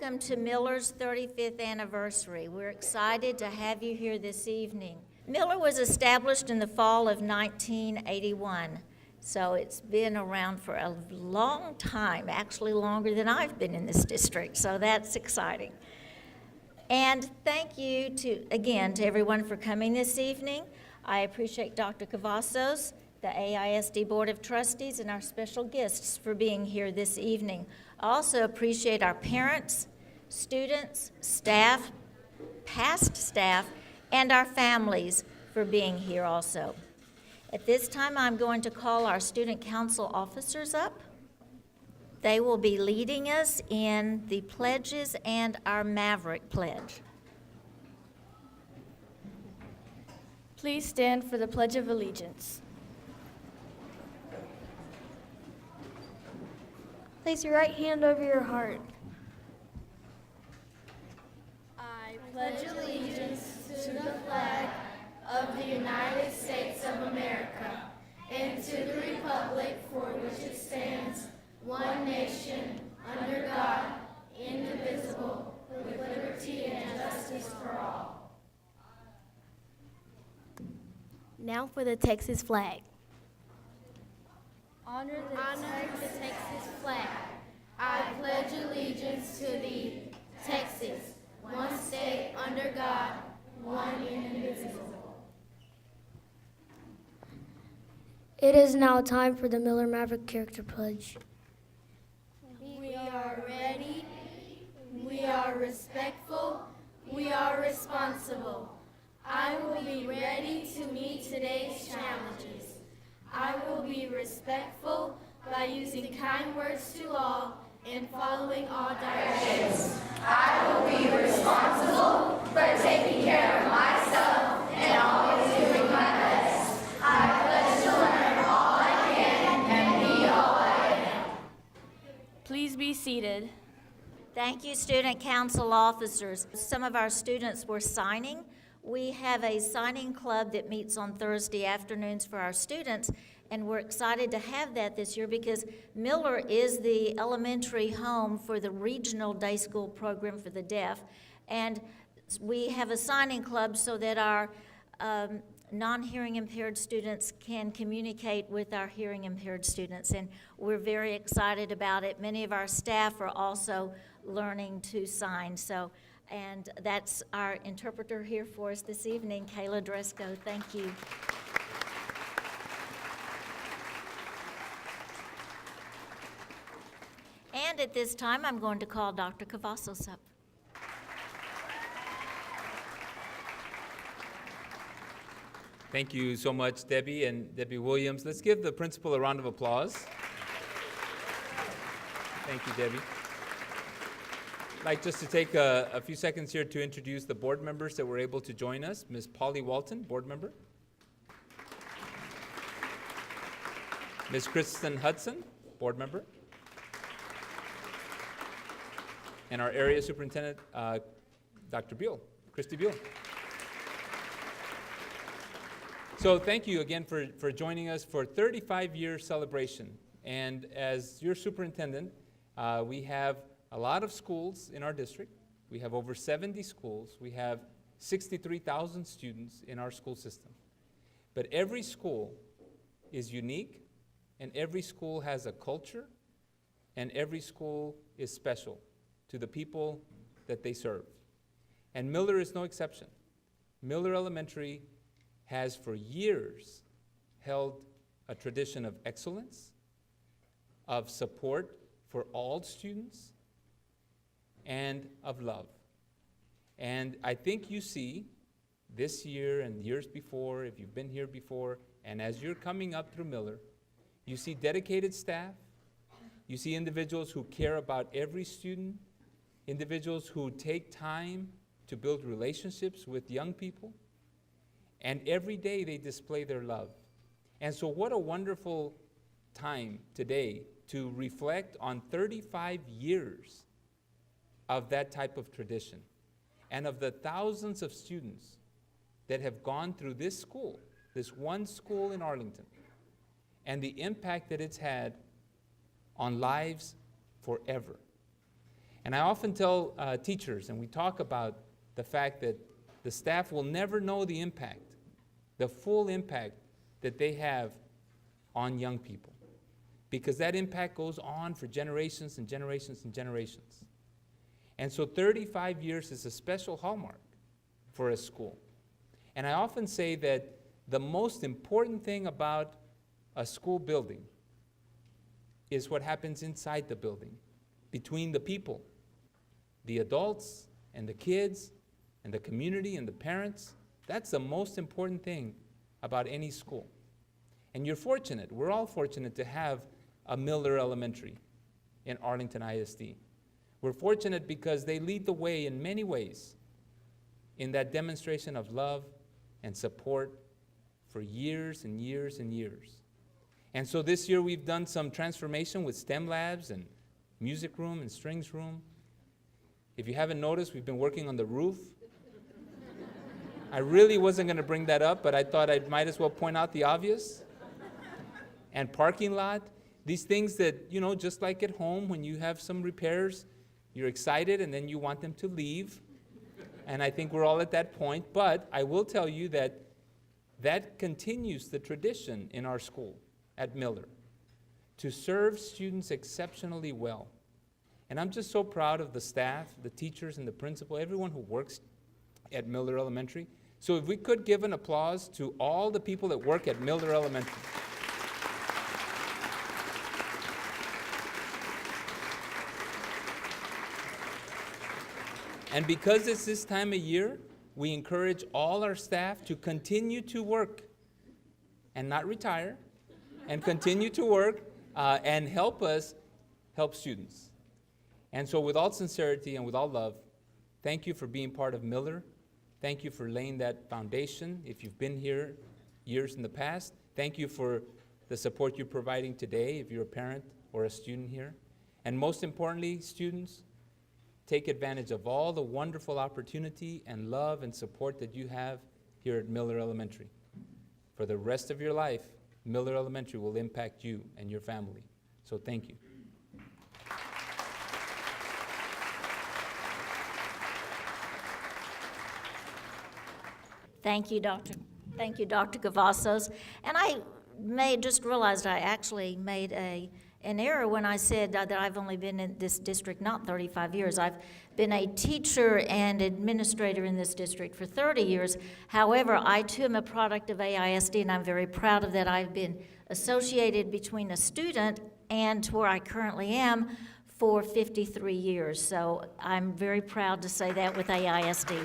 welcome to Miller's 35th anniversary. We're excited to have you here this evening. Miller was established in the fall of 1981, so it's been around for a long time, actually longer than I've been in this district, so that's exciting. And thank you again to everyone for coming this evening. I appreciate Dr. Cavazos, the AISD Board of Trustees, and our special guests for being here this evening. I also appreciate our parents, students, staff, past staff, and our families for being here also. At this time, I'm going to call our student council officers up. They will be leading us in the pledges and our Maverick pledge. Please stand for the Pledge of Allegiance. Place your right hand over your heart. I pledge allegiance to the flag of the United States of America and to the republic for which it stands, one nation, under God, indivisible, with liberty and justice for all. Now for the Texas flag. Honor the Texas flag. I pledge allegiance to thee, Texas, one state under God, one and indivisible. It is now time for the Miller Maverick Character Pledge. We are ready, we are respectful, we are responsible. I will be ready to meet today's challenges. I will be respectful by using kind words to all and following all directions. I will be responsible for taking care of myself and always doing my best. I pledge to learn all I can and be all I am. Please be seated. Thank you, student council officers. Some of our students were signing. We have a signing club that meets on Thursday afternoons for our students, and we're excited to have that this year because Miller is the elementary home for the regional day school program for the deaf, and we have a signing club so that our non-hearing impaired students can communicate with our hearing impaired students, and we're very excited about it. Many of our staff are also learning to sign, and that's our interpreter here for us this evening, Kayla Dresco. Thank you. And at this time, I'm going to call Dr. Cavazos up. Thank you so much, Debbie and Debbie Williams. Let's give the principal a round of applause. Thank you, Debbie. I'd like just to take a few seconds here to introduce the board members that were able to join us. Ms. Polly Walton, board member. Ms. Kristen Hudson, board member. And our area superintendent, Dr. Beal, Christy Beal. So thank you again for joining us for 35-year celebration. And as your superintendent, we have a lot of schools in our district. We have over 70 schools. We have 63,000 students in our school system. But every school is unique, and every school has a culture, and every school is special to the people that they serve. And Miller is no exception. Miller Elementary has for years held a tradition of excellence, of support for all students, and of love. And I think you see this year and years before, if you've been here before, and as you're coming up through Miller, you see dedicated staff, you see individuals who care about every student, individuals who take time to build relationships with young people, and every day they display their love. And so what a wonderful time today to reflect on 35 years of that type of tradition and of the thousands of students that have gone through this school, this one school in Arlington, and the impact that it's had on lives forever. And I often tell teachers, and we talk about the fact that the staff will never know the impact, the full impact that they have on young people, because that impact goes on for generations and generations and generations. And so 35 years is a special hallmark for a school. And I often say that the most important thing about a school building is what happens inside the building, between the people, the adults and the kids and the community and the parents. That's the most important thing about any school. And you're fortunate, we're all fortunate to have a Miller Elementary in Arlington ISD. We're fortunate because they lead the way in many ways in that demonstration of love and support for years and years and years. And so this year we've done some transformation with STEM labs and music room and strings room. If you haven't noticed, we've been working on the roof. I really wasn't going to bring that up, but I thought I might as well point out the obvious. And parking lot, these things that, you know, just like at home when you have some repairs, you're excited and then you want them to leave. And I think we're all at that point, but I will tell you that that continues the tradition in our school at Miller, to serve students exceptionally well. And I'm just so proud of the staff, the teachers and the principal, everyone who works at Miller Elementary. So if we could give an applause to all the people that work at Miller Elementary. And because it's this time of year, we encourage all our staff to continue to work and not retire, and continue to work and help us help students. And so with all sincerity and with all love, thank you for being part of Miller. Thank you for laying that foundation. If you've been here years in the past, thank you for the support you're providing today if you're a parent or a student here. And most importantly, students, take advantage of all the wonderful opportunity and love and support that you have here at Miller Elementary. For the rest of your life, Miller Elementary will impact you and your family. So thank you. Thank you, Dr. Cavazos. And I just realized I actually made an error when I said that I've only been in this district not 35 years. I've been a teacher and administrator in this district for 30 years. However, I too am a product of AISD, and I'm very proud of that. I've been associated between a student and where I currently am for 53 years. So I'm very proud to say that with AISD.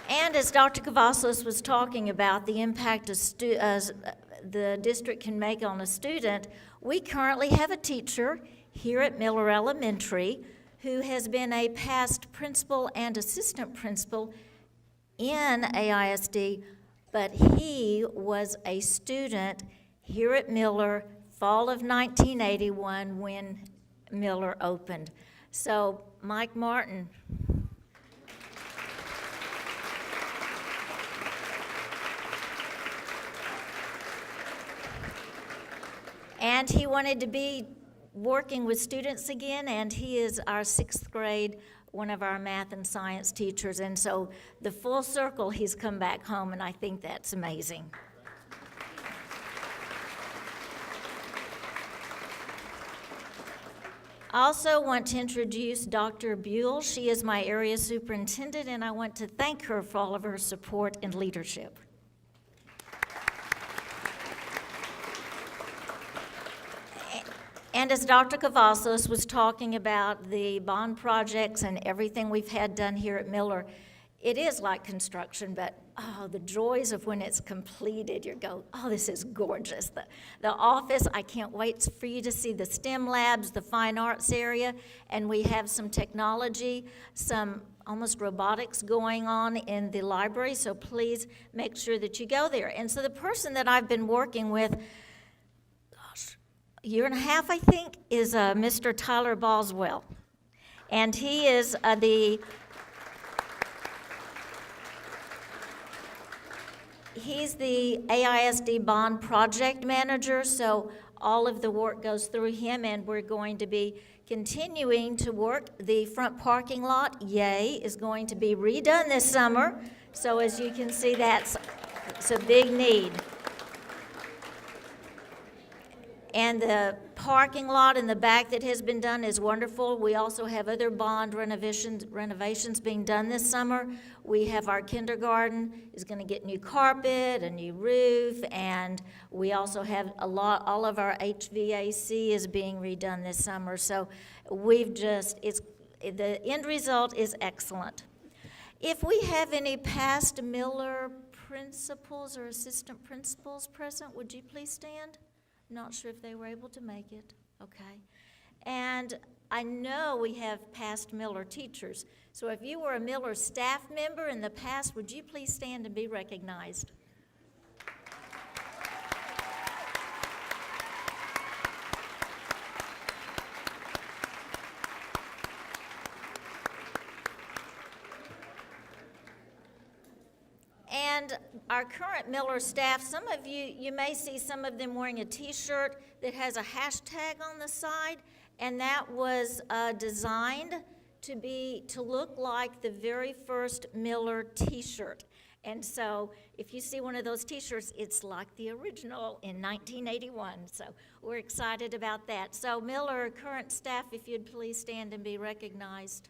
And as Dr. Cavazos was talking about the impact the district can make on a student, we currently have a teacher here at Miller Elementary who has been a past principal and assistant principal in AISD, but he was a student here at Miller fall of 1981 when Miller opened. So, Mike Martin. And he wanted to be working with students again, and he is our 6th grade, one of our math and science teachers. And so the full circle, he's come back home, and I think that's amazing. I also want to introduce Dr. Buell. She is my area superintendent, and I want to thank her for all of her support and leadership. And as Dr. Cavazos was talking about the bond projects and everything we've had done here at Miller, it is like construction, but the joys of when it's completed, you go, oh, this is gorgeous. The office, I can't wait for you to see the STEM labs, the fine arts area, and we have some technology, some almost robotics going on in the library, so please make sure that you go there. And so the person that I've been working with, year and a half, I think, is Mr. Tyler Boswell. And he is he's the AISD bond project manager, so all of the work goes through him, and we're going to be continuing to work. The front parking lot, yay, is going to be redone this summer. So as you can see, it's a big need. And the parking lot in the back that has been done is wonderful. We also have other bond renovations being done this summer. We have our kindergarten is going to get new carpet, a new roof, and we also have all of our HVAC is being redone this summer. So the end result is excellent. If we have any past Miller principals or assistant principals present, would you please stand? Not sure if they were able to make it. Okay. And I know we have past Miller teachers. So if you were a Miller staff member in the past, would you please stand and be recognized? And our current Miller staff, some of you may see some of them wearing a t-shirt that has a hashtag on the side, and that was designed to look like the very first Miller t-shirt. And so if you see one of those t-shirts, it's like the original in 1981. So we're excited about that. So Miller current staff, if you'd please stand and be recognized.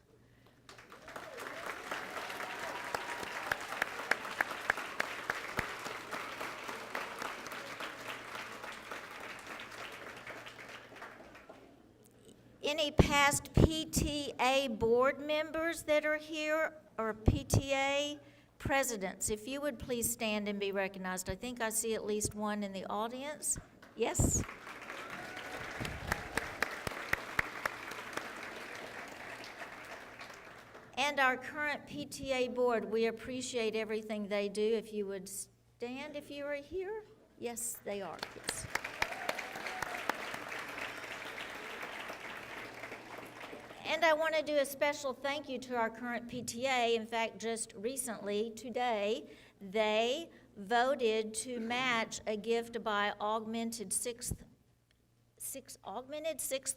Any past PTA board members that are here, or PTA presidents, if you would please stand and be recognized. I think I see at least one in the audience. Yes? And our current PTA board, we appreciate everything they do. If you would stand if you are here. Yes, they are. Yes. And I want to do a special thank you to our current PTA. In fact, just recently, today, they voted to match a gift by Augmented Sixth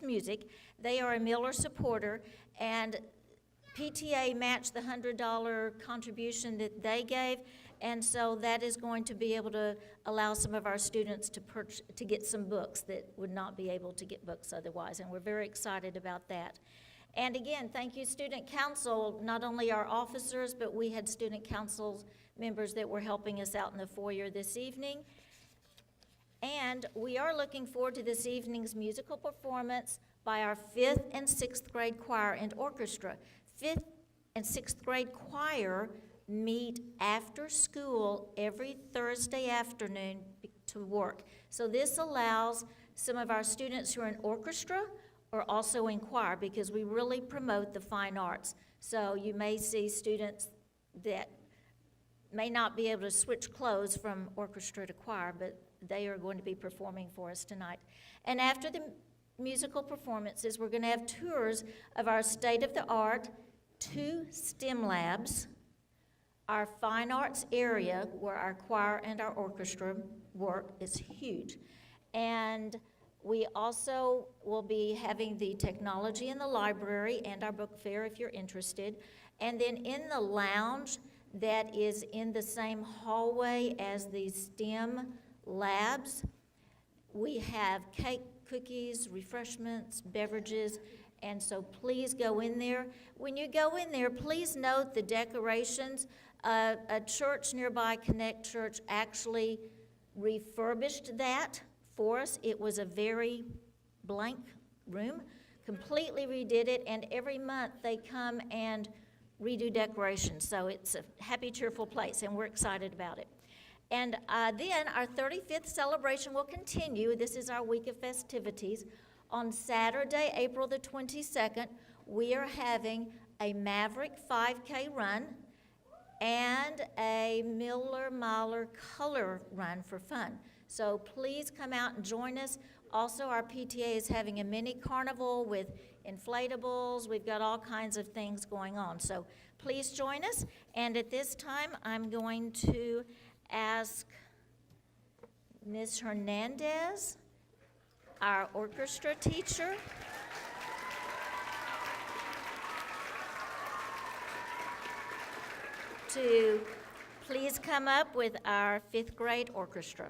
Music. They are a Miller supporter, and PTA matched the $100 contribution that they gave, and so that is going to be able to allow some of our students to get some books that would not be able to get books otherwise, and we're very excited about that. And again, thank you, Student Council, not only our officers, but we had Student Council members that were helping us out in the foyer this evening. And we are looking forward to this evening's musical performance by our 5th and 6th grade choir and orchestra. 5th and 6th grade choir meet after school every Thursday afternoon to work. So this allows some of our students who are in orchestra or also in choir, because we really promote the fine arts. So you may see students that may not be able to switch clothes from orchestra to choir, but they are going to be performing for us tonight. And after the musical performances, we're going to have tours of our state-of-the-art 2 STEM labs, our fine arts area where our choir and our orchestra work is huge. And we also will be having the technology in the library and our book fair if you're interested. And then in the lounge that is in the same hallway as the STEM labs, we have cake, cookies, refreshments, beverages, and so please go in there. When you go in there, please note the decorations. A church nearby, Connect Church, actually refurbished that for us. It was a very blank room, completely redid it, and every month they come and redo decorations. So it's a happy, cheerful place, and we're excited about it. And then our 35th celebration will continue. This is our week of festivities. On Saturday, April the 22nd, we are having a Maverick 5K run and a Miller color run for fun. So please come out and join us. Also, our PTA is having a mini carnival with inflatables. We've got all kinds of things going on. So please join us. And at this time, I'm going to ask Ms. Hernandez our orchestra teacher, to please come up with our 5th grade orchestra.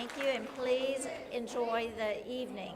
Thank you, and please enjoy the evening.